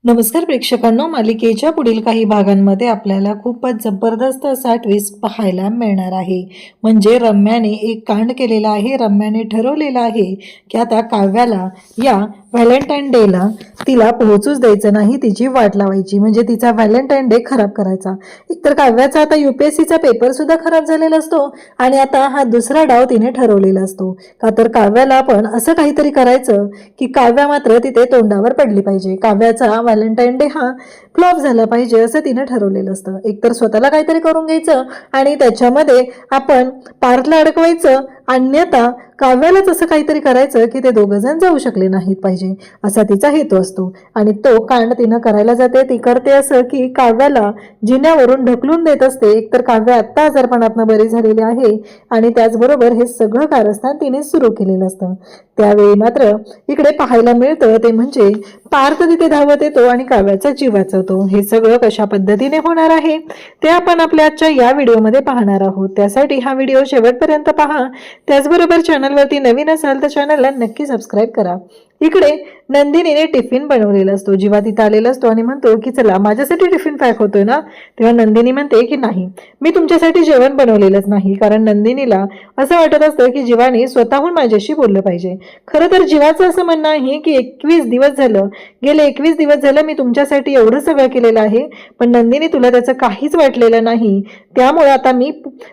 नमस्कार प्रेक्षकांनो, मालिकेच्या पुढील काही भागांमध्ये आपल्याला खूपच जबरदस्त असा ट्विस्ट पाहायला मिळणार आहे. म्हणजे रम्याने एक कांड केलेला आहे. रम्याने ठरवलेलं आहे की आता काव्याला या व्हॅलेंटाईन डेला तिला पोहोचूच द्यायचं नाही, तिची वाट लावायची, म्हणजे तिचा व्हॅलेंटाईन डे खराब करायचा. एकतर काव्याचा आता UPSCचा पेपर सुद्धा खराब झालेला असतो आणि आता हा दुसरा डाव तिने ठरवलेला असतो. का तर काव्याला पण असं काहीतरी करायचं की काव्या मात्र तिथे तोंडावर पडली पाहिजे, काव्याचा व्हॅलेंटाईन डे हा फ्लॉप झाला पाहिजे असं तिने ठरवलेलं असतं. एकतर स्वतःला काहीतरी करून घ्यायचं आणि त्याच्यामध्ये आपण पार्थला अडकवायचं, अन्यथा काव्यालाच असं काहीतरी करायचं की ते दोघं जण जाऊ शकले नाहीत पाहिजे, असा तिचा हेतू असतो. आणि तो कांड तिनं करायला जाते. ती करते असं की काव्याला जिन्यावरून ढकलून देत असते. एकतर काव्य आत्ता आजारपणातनं बरी झालेली आहे आणि त्याचबरोबर हे सगळं कारस्थान तिने सुरू केलेलं असतं. त्यावेळी मात्र इकडे पाहायला मिळतं ते म्हणजे पार्थ तिथे धावत येतो आणि काव्याचा जीव वाचवतो. हे सगळं कशा पद्धतीने होणार आहे ते आपण आपल्या आजच्या या व्हिडिओमध्ये पाहणार आहोत. त्यासाठी हा व्हिडिओ शेवटपर्यंत पहा. त्याचबरोबर चॅनलवरती नवीन असाल तर चॅनलला नक्की सबस्क्राईब करा. इकडे नंदिनीने टिफिन बनवलेला असतो. जीवा तिथं आलेला असतो आणि म्हणतो की चला माझ्यासाठी टिफिन पॅक होतोय ना. तेव्हा नंदिनी म्हणते की नाही, मी तुमच्यासाठी जेवण बनवलेलंच नाही. कारण नंदिनीला असं वाटत असतं की जीवाने स्वतःहून माझ्याशी बोललं पाहिजे. खरं तर जीवाचं असं म्हणणं आहे की गेले 21 दिवस झालं मी तुमच्यासाठी एवढं सगळं केलेलं आहे, पण नंदिनी तुला त्याचं काहीच वाटलेलं नाही, त्यामुळे आता मी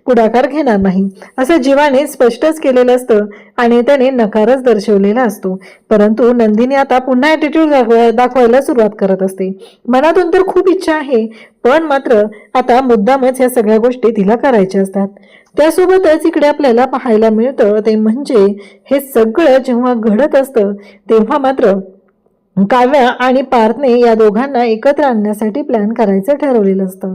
पुढाकार घेणार नाही असं जीवाने स्पष्टच केलेलं असतं आणि त्याने नकारच दर्शवलेला असतो. परंतु नंदिनी आता पुन्हा ॲटिट्यूड दाखवायला सुरुवात करत असते. मनातून तर खूप इच्छा आहे, पण मात्र आता मुद्दामच या सगळ्या गोष्टी तिला करायच्या असतात. त्यासोबतच इकडे आपल्याला पाहायला मिळतं ते म्हणजे हे सगळं जेव्हा घडत असतं तेव्हा मात्र काव्या आणि पार्थने या दोघांना एकत्र आणण्यासाठी प्लॅन करायचं ठरवलेलं असतं.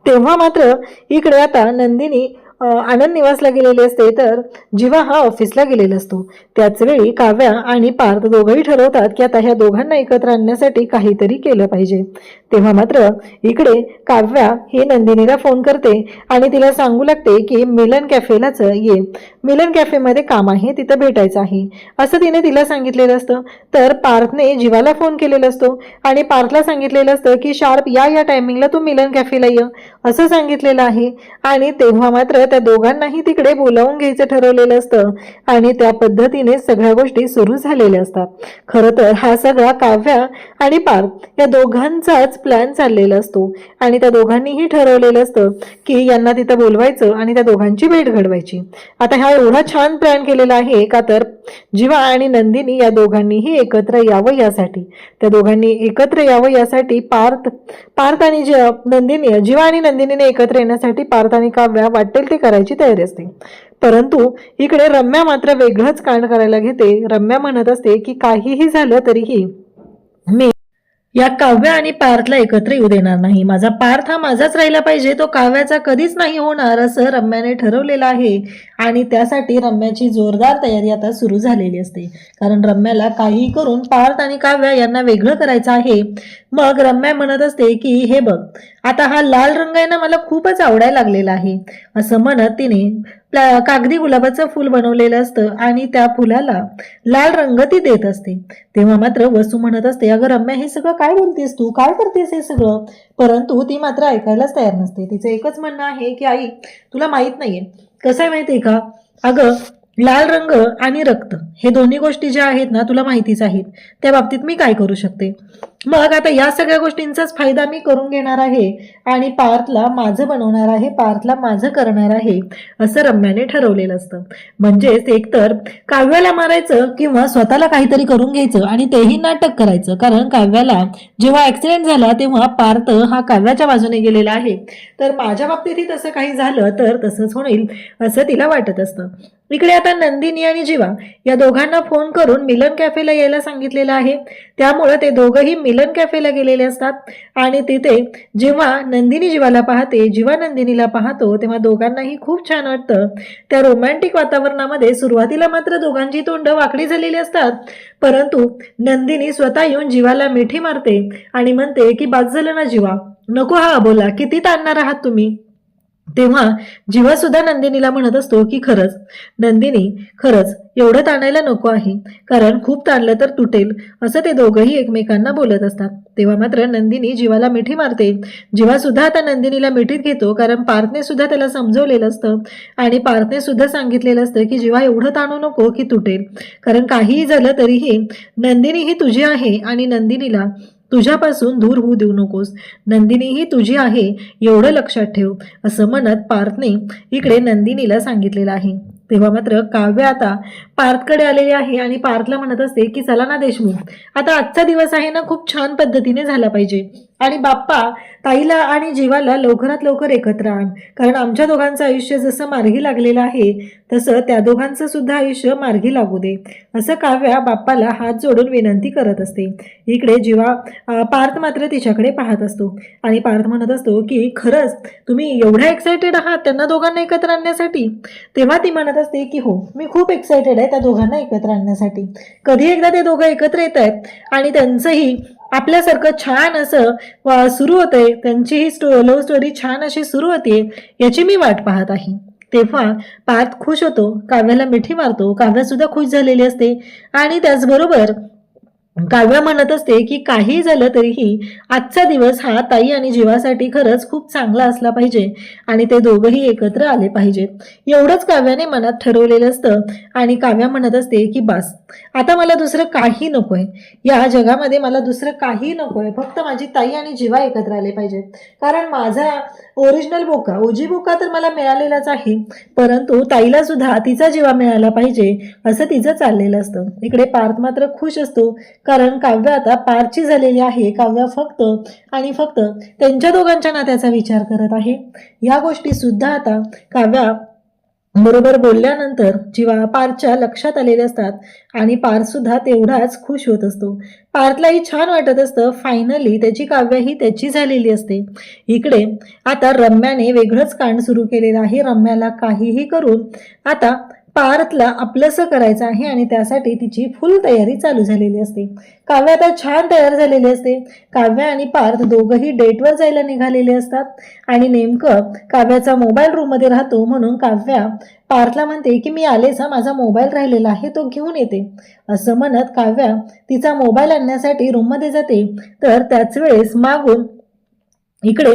तेव्हा मात्र इकडे आता नंदिनी आनंद निवासला गेलेली असते, तर जीवा हा ऑफिसला गेलेला असतो. त्याच वेळी काव्या आणि पार्थ दोघंही ठरवतात की आता ह्या दोघांना एकत्र आणण्यासाठी काहीतरी केलं पाहिजे. तेव्हा मात्र इकडे काव्या ही नंदिनीला फोन करते आणि तिला सांगू लागते की मिलन कॅफेलाच ये, मिलन कॅफेमध्ये काम आहे, तिथं भेटायचं आहे असं तिला सांगितलेलं असतं. तर पार्थने जीवाला फोन केलेला असतो आणि पार्थला सांगितलेलं असतं की शार्प या टायमिंगला तू मिलन कॅफेला ये असं सांगितलेलं आहे. आणि तेव्हा मात्र त्या दोघांनाही तिकडे बोलावून घ्यायचं ठरवलेलं असतं आणि त्या पद्धतीने सगळ्या गोष्टी सुरू झालेल्या असतात. खरं तर हा सगळा काव्या आणि पार्थ या दोघांचाच प्लॅन चाललेला असतो आणि त्या दोघांनीही ठरवलेलं असतं की यांना तिथं बोलवायचं आणि त्या दोघांची भेट घडवायची. आता हा एवढा छान प्लॅन केलेला आहे का तर जीवा आणि नंदिनी या दोघांनीही एकत्र यावं यासाठी, त्या दोघांनी एकत्र यावं यासाठी पार्थ आणि नंदिनी, जीवा आणि नंदिनीने एकत्र येण्यासाठी पार्थ आणि काव्या वाटेल ते करायची तयारी असते. परंतु इकडे रम्या मात्र वेगळंच कांड करायला घेते. रम्या म्हणत असते की काहीही झालं तरीही मी या काव्य आणि पार्थला एकत्र येऊ देणार नाही, माझा पार्थ हा माझाच राहिला पाहिजे, तो काव्याचा कधीच नाही होणार असं रम्याने ठरवलेलं आहे. आणि त्यासाठी रम्याची जोरदार तयारी आता सुरू झालेली असते. कारण रम्याला काही करून पार्थ आणि काव्य यांना वेगळं करायचं आहे. मग रम्या म्हणत असते की हे बघ, आता हा लाल रंग आहे ना, मला खूपच आवडायला लागलेला आहे असं म्हणत तिने कागदी गुलाबाचं फूल बनवलेलं असतं आणि त्या फुलाला लाल रंग ती देत असते. तेव्हा मात्र वसू म्हणत असते, अगं रम्या, हे सगळं काय बोलतेस तू, काय करतेस हे सगळं. परंतु ती मात्र ऐकायलाच तयार नसते. तिचं एकच म्हणणं आहे की आई, तुला माहित नाहीये कसं आहे माहितीये का, अगं लाल रंग आणि रक्त हे दोन्ही गोष्टी ज्या आहेत ना तुला माहितीच आहेत, त्या बाबतीत मी काय करू शकते. मग आता या सगळ्या गोष्टींचाच फायदा मी करून घेणार आहे आणि पार्थला माझं बनवणार आहे, पार्थला माझं करणार आहे असं रम्याने ठरवलेलं असतं. म्हणजेच एकतर काव्याला मारायचं किंवा स्वतःला काहीतरी करून घ्यायचं आणि तेही नाटक करायचं. कारण काव्याला जेव्हा ऍक्सिडेंट झाला तेव्हा पार्थ हा काव्याच्या बाजूने गेलेला आहे, तर माझ्या बाबतीतही तसं काही झालं तर तसंच होईल असं तिला वाटत असतं. इकडे आता नंदिनी आणि जीवा या दोघांना फोन करून मिलन कॅफेला यायला सांगितलेलं आहे. त्यामुळे ते दोघंही मिलन कॅफेला गेलेले असतात आणि तिथे जेव्हा नंदिनी जीवाला पाहते, जीवा नंदिनीला पाहतो, तेव्हा दोघांनाही खूप छान वाटतं. त्या रोमॅन्टिक वातावरणामध्ये सुरुवातीला मात्र दोघांची तोंड वाकडी झालेली असतात, परंतु नंदिनी स्वतः येऊन जीवाला मिठी मारते आणि म्हणते की बाद झालं ना जीवा, नको हा अबोला, किती ताणणार आहात तुम्ही. तेव्हा जीवा सुद्धा नंदिनीला म्हणत असतो की खरंच नंदिनी, खरंच एवढं ताणायला नको आहे, कारण खूप ताणलं तर तुटेल, असं ते दोघंही एकमेकांना बोलत असतात. तेव्हा मात्र नंदिनी जीवाला मिठी मारते. जीवा सुद्धा आता नंदिनीला मिठीत घेतो, कारण पार्थने सुद्धा त्याला समजवलेलं असतं आणि पार्थने सुद्धा सांगितलेलं असतं की जीवा एवढं ताणू नको की तुटेल, कारण काहीही झालं तरीही नंदिनी ही तुझी आहे आणि नंदिनीला तुझ्यापासून दूर होऊ देऊ नकोस. नंदिनी ही तुझी आहे, एवढं लक्षात ठेव, असं म्हणत पार्थने इकडे नंदिनीला सांगितलेलं आहे. तेव्हा मात्र काव्य आता पार्थकडे आलेली आहे आणि पार्थला म्हणत असते की चला ना देशमुख, आता आजचा दिवस आहे ना खूप छान पद्धतीने झाला पाहिजे आणि बाप्पा ताईला आणि जीवाला लवकरात लवकर एकत्र आण, कारण आमच्या दोघांचं आयुष्य जसं मार्गी लागलेलं आहे तसं त्या दोघांचं सुद्धा आयुष्य मार्गी लागू दे, असं काव्या बाप्पाला हात जोडून विनंती करत असते. इकडे जीवा पार्थ मात्र तिच्याकडे पाहत असतो आणि पार्थ म्हणत असतो की खरंच तुम्ही एवढ्या एक्सायटेड आहात त्यांना दोघांना एकत्र आणण्यासाठी. तेव्हा ती म्हणत असते की हो, मी खूप एक्सायटेड आहे त्या दोघांना एकत्र आणण्यासाठी. कधी एकदा ते दोघं एकत्र येत आहेत आणि त्यांचंही आपल्यासारखं छान असं सुरू होतंय, त्यांची ही लव्ह स्टोरी छान अशी सुरू होते, याची मी वाट पाहत आहे. तेव्हा पार्थ खुश होतो, काव्याला मिठी मारतो. काव्या सुद्धा खुश झालेली असते आणि त्याचबरोबर काव्या म्हणत असते की काही झालं तरीही आजचा दिवस हा ताई आणि जीवासाठी खरंच खूप चांगला असला पाहिजे आणि ते दोघंही एकत्र आले पाहिजेत, एवढंच काव्याने मनात ठरवलेलं असतं. आणि काव्या म्हणत असते की बस आता मला दुसरं काही नकोय, या जगामध्ये मला दुसरं काही नकोय, फक्त माझी ताई आणि जीवा एकत्र आले पाहिजेत, कारण माझा ओरिजिनल बोका ओजी बोका तर मला मिळालेलाच आहे, परंतु ताईला सुद्धा तिचा जीवा मिळाला पाहिजे, असं तिचं चाललेलं असतं. इकडे पार्थ मात्र खुश असतो, कारण काव्य आता पारची झालेली आहे. काव्य फक्त आणि फक्त त्यांच्या दोघांच्या नात्याचा विचार करत आहे. या गोष्टी सुद्धा आता काव्या बरोबर बोलल्यानंतर जीवा पार्थच्या लक्षात आलेले असतात आणि पार्थ सुद्धा तेवढाच खुश होत असतो. पार्थलाही छान वाटत असतं, फायनली त्याची काव्य ही त्याची झालेली असते. इकडे आता रम्याने वेगळंच कांड सुरू केलेलं आहे. रम्याला काहीही करून आता पार्थला आपलंसं करायचं आहे आणि त्यासाठी तिची फुल तयारी चालू झालेली असते. काव्य आता छान तयार झालेली असते. काव्य आणि पार्थ दोघंही डेटवर जायला निघालेले असतात आणि नेमकं काव्याचा मोबाईल रूममध्ये राहतो, म्हणून काव्या पार्थला म्हणते की मी आलेच, माझा मोबाईल राहिलेला आहे तो घेऊन येते, असं म्हणत काव्या तिचा मोबाईल आणण्यासाठी रूममध्ये जाते. तर त्याच वेळेस मागून इकडे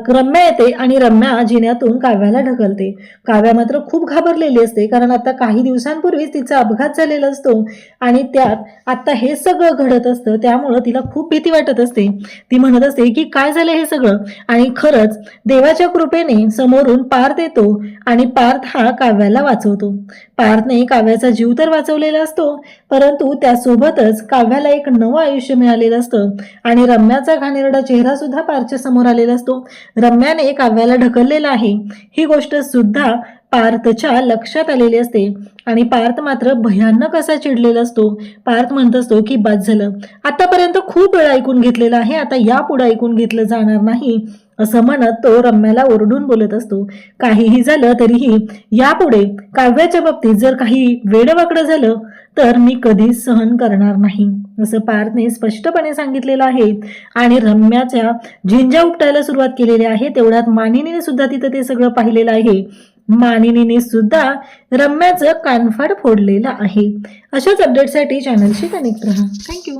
रम्या येते आणि रम्या जिन्यातून काव्याला ढकलते. काव्या मात्र खूप घाबरलेली असते, कारण आता काही दिवसांपूर्वीच तिचा अपघात झालेला असतो आणि त्यात आता हे सगळं घडत असतं, त्यामुळं तिला खूप भीती वाटत असते. ती म्हणत असते की काय झालं हे सगळं, आणि खरंच देवाच्या कृपेने समोरून पार्थ येतो आणि पार्थ हा काव्याला वाचवतो. पार्थने काव्याचा जीव तर वाचवलेला असतो, परंतु त्यासोबतच काव्याला एक नवं आयुष्य मिळालेलं असतं आणि रम्याचा घाणेरडा चेहरा सुद्धा पार्थच्या समोर आलेला असतो. रम्याने काव्याला ढकललेला आहे ही गोष्ट सुद्धा पार्थच्या लक्षात आलेली असते आणि पार्थ मात्र भयानक असा चिडलेला असतो. पार्थ म्हणत असतो की बस झालं, आतापर्यंत खूप वेळा ऐकून घेतलेलं आहे, आता यापुढे ऐकून घेतलं जाणार नाही, असं म्हणत तो रम्याला ओरडून बोलत असतो. काहीही झालं तरीही यापुढे काव्याच्या बाबतीत जर काही वेडवाकडं झालं तर मी कधीच सहन करणार नाही, असं पार्थने स्पष्टपणे सांगितलेलं आहे. आणि रम्याच्या झिंजा उपटायला सुरुवात केलेली आहे. तेवढ्यात मानिनीने सुद्धा तिथं ते सगळं पाहिलेलं आहे. मानिनीने सुद्धा रम्याचं कानफाड फोडलेलं आहे. अशाच अपडेटसाठी चॅनलशी कनेक्ट राहा. थँक्यू.